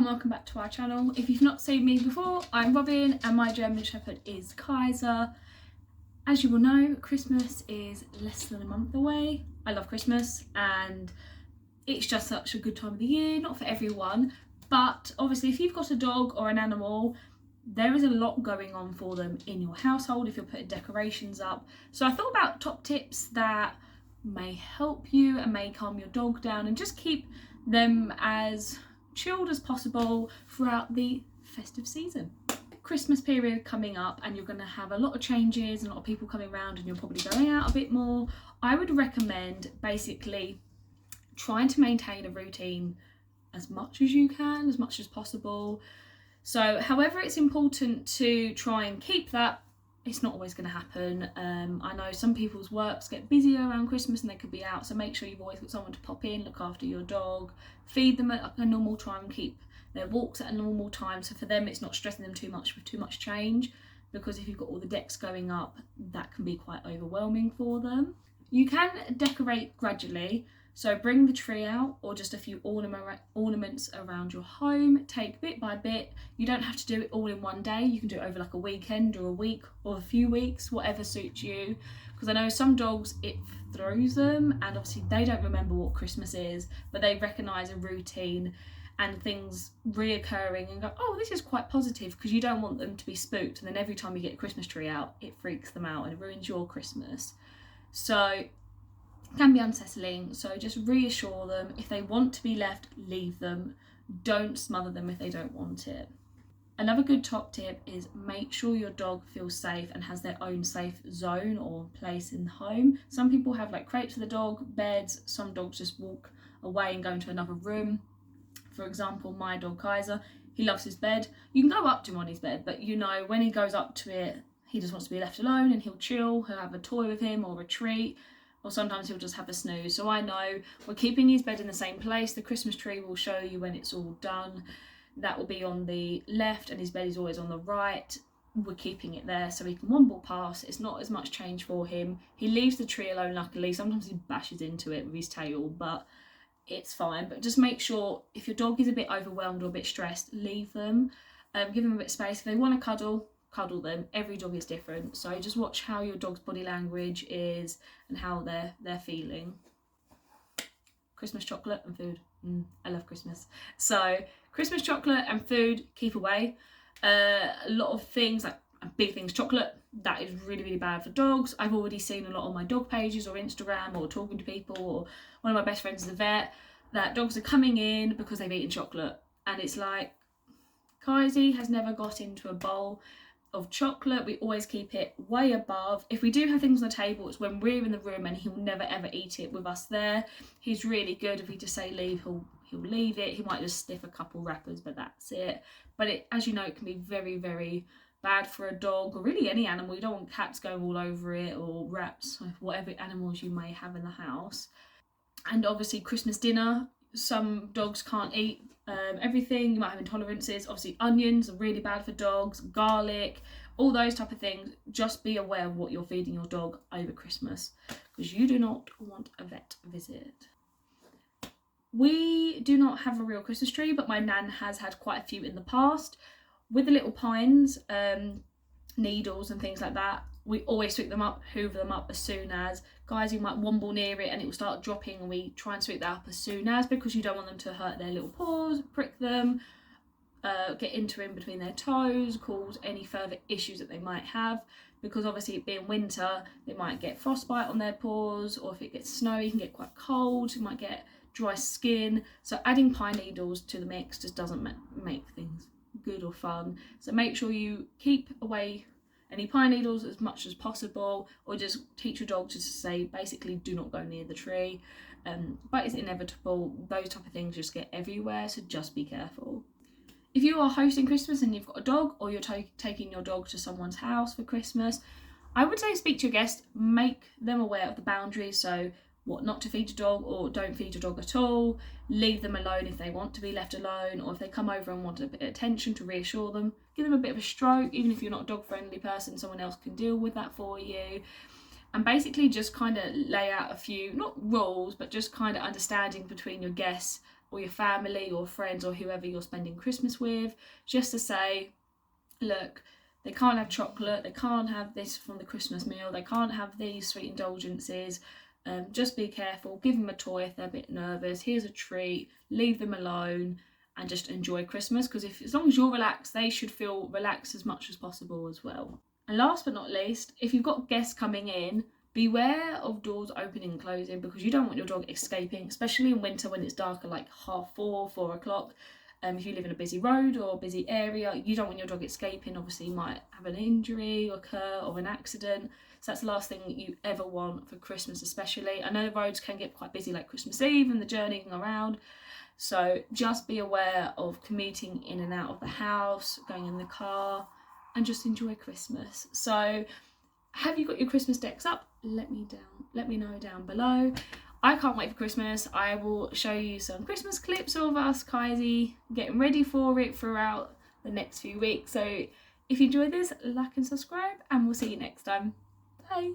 and welcome back to our channel. If you've not seen me before, I'm Robyn and my German Shepherd is Kyzer. As you will know, Christmas is less than a month away. I love Christmas and it's just such a good time of the year, not for everyone, but obviously if you've got a dog or an animal, there is a lot going on for them in your household if you're putting decorations up. So I thought about top tips that may help you and may calm your dog down and just keep them as chilled as possible throughout the festive season. Christmas period coming up and you're going to have a lot of changes and a lot of people coming around and you're probably going out a bit more. I would recommend basically trying to maintain a routine as much as you can, as much as possible. So however it's important to try and keep that, it's not always going to happen. I know some people's works get busier around Christmas and they could be out, so make sure you've always got someone to pop in, look after your dog, feed them at a normal time, keep their walks at a normal time, so for them it's not stressing them too much with too much change, because if you've got all the decks going up, that can be quite overwhelming for them. You can decorate gradually, so bring the tree out or just a few ornaments around your home. Take bit by bit. You don't have to do it all in one day. You can do it over like a weekend or a week or a few weeks, whatever suits you. Because I know some dogs, it throws them and obviously they don't remember what Christmas is, but they recognise a routine and things reoccurring and go, oh, this is quite positive, because you don't want them to be spooked. And then every time you get a Christmas tree out, it freaks them out and it ruins your Christmas. So can be unsettling, so just reassure them. If they want to be left, leave them. Don't smother them if they don't want it. Another good top tip is make sure your dog feels safe and has their own safe zone or place in the home. Some people have like crates for the dog, beds. Some dogs just walk away and go into another room. For example, my dog Kyzer, he loves his bed. You can go up to him on his bed, but you know, when he goes up to it, he just wants to be left alone and he'll chill. He'll have a toy with him or a treat. Or sometimes he'll just have a snooze. So I know we're keeping his bed in the same place. The Christmas tree will show you when it's all done. That will be on the left and his bed is always on the right. We're keeping it there so he can womble past. It's not as much change for him. He leaves the tree alone, luckily. Sometimes he bashes into it with his tail, but it's fine. But just make sure if your dog is a bit overwhelmed or a bit stressed, leave them. Give them a bit of space. If they want to cuddle them. Every dog is different, so just watch how your dog's body language is and how they're feeling. Christmas chocolate and food. I love Christmas. So Christmas chocolate and food, keep away. A lot of things, like big things, chocolate, that is really, really bad for dogs. I've already seen a lot on my dog pages or Instagram or talking to people, or one of my best friends is a vet, that dogs are coming in because they've eaten chocolate, and it's like, Kyzer has never got into a bowl of chocolate. We always keep it way above. If we do have things on the table, it's when we're in the room and he'll never ever eat it with us there. He's really good. If we just say leave, he'll leave it. He might just sniff a couple wrappers, but that's it. But it, as you know, it can be very, very bad for a dog or really any animal. You don't want cats going all over it, or rats, whatever animals you may have in the house. And obviously Christmas dinner, some dogs can't eat everything. You might have intolerances. Obviously onions are really bad for dogs, garlic, all those type of things. Just be aware of what you're feeding your dog over Christmas, because you do not want a vet visit. We do not have a real Christmas tree, but my nan has had quite a few in the past. With the little pines, needles and things like that, we always sweep them up, hoover them up as soon as. Guys, you might womble near it and it will start dropping, and we try and sweep that up as soon as, because you don't want them to hurt their little paws, prick them, get into in between their toes, cause any further issues that they might have, because obviously it being winter, they might get frostbite on their paws, or if it gets snowy, it can get quite cold, you might get dry skin. So adding pine needles to the mix just doesn't make things good or fun. So make sure you keep away any pine needles as much as possible, or just teach your dog to say basically do not go near the tree. But it's inevitable, those type of things just get everywhere, so just be careful. If you are hosting Christmas and you've got a dog, or you're taking your dog to someone's house for Christmas, I would say speak to your guest, make them aware of the boundaries, so what not to feed your dog, or don't feed your dog at all. Leave them alone if they want to be left alone, or if they come over and want a bit of attention, to reassure them. Give them a bit of a stroke. Even if you're not a dog friendly person, someone else can deal with that for you. And basically just kind of lay out a few, not rules, but just kind of understanding between your guests or your family or friends or whoever you're spending Christmas with, just to say, look, they can't have chocolate, they can't have this from the Christmas meal, they can't have these sweet indulgences. Just be careful, give them a toy if they're a bit nervous, here's a treat, leave them alone, and just enjoy Christmas, because as long as you're relaxed, they should feel relaxed as much as possible as well. And last but not least, if you've got guests coming in, beware of doors opening and closing, because you don't want your dog escaping, especially in winter when it's darker, like 4:30, 4 o'clock. If you live in a busy road or a busy area, you don't want your dog escaping. Obviously, you might have an injury occur or an accident. So that's the last thing you ever want for Christmas, especially. I know the roads can get quite busy, like Christmas Eve and the journeying around. So just be aware of commuting in and out of the house, going in the car, and just enjoy Christmas. So have you got your Christmas decks up? Let me know down below. I can't wait for Christmas. I will show you some Christmas clips of us, Kyzer, getting ready for it throughout the next few weeks. So if you enjoyed this, like and subscribe, and we'll see you next time. Bye.